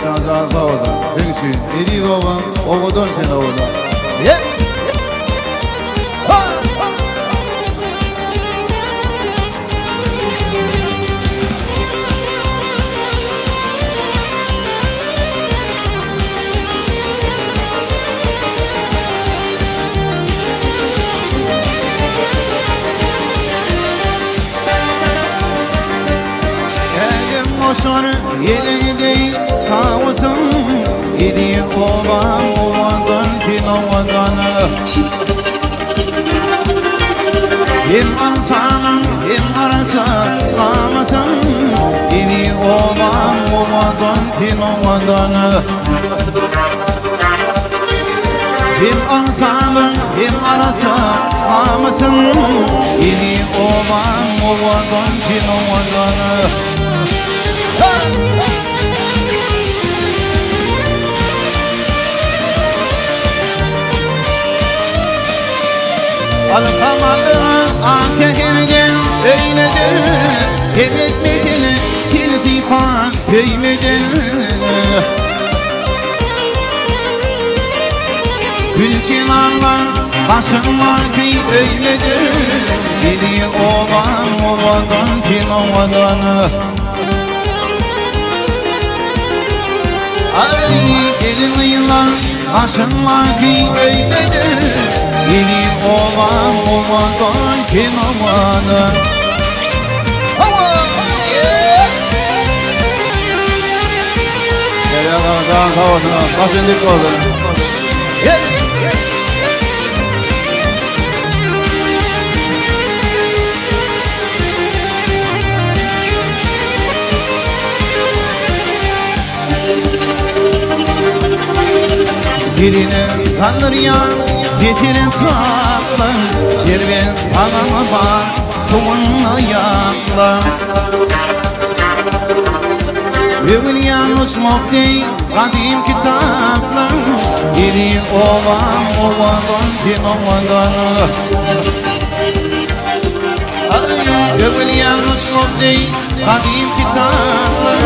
Can sağ olsun. Peki, yedi doğum, o kadar fena oldu. Ye! Boşver yeli değil tavusum İdi oban ovadan kinavadanı Hem arsanın hem arasalamasın İdi oban ovadan kinavadanı Hem arsanın hem arasalamasın İdi oban ovadan kinavadanı Alkamalı akehirgen öyledir Hevekmetini kiltifan köymedir Gülçinarlar başınlar köy öyledir Dedi ovan ovadan fin ovanı Ay elin yılan başınlar köy öyledir Yedi ovan ovadan kim ovadan Gel yalan sağ olsun başın dik olsun Birine kalır ya getirin tatlı Cerben anamı var soğunla yanlar Övülyen uçmak değil kadim kitaplar Yedi ovan ovadan bin ovadan Övülyen uçmak değil kadim kitaplar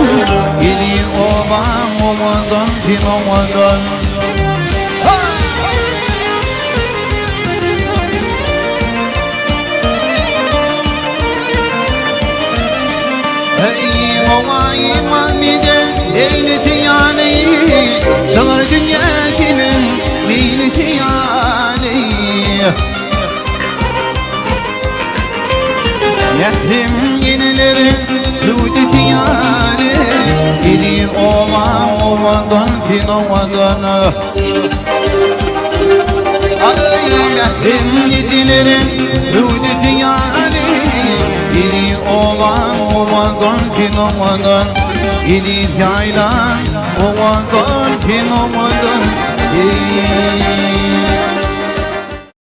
Yedi ovan ovadan bin ovadan Ey ova iman eden eyleti yani Sağır dünyakinin meyleti yani Yahrim yenilerin rüdeti yani Gidi ova ovadan fin ovadan Ay yahrim gecelerin rüdeti yani Gidi ovan ovadan fin ovadan Gidi yaylan ovadan fin ovadan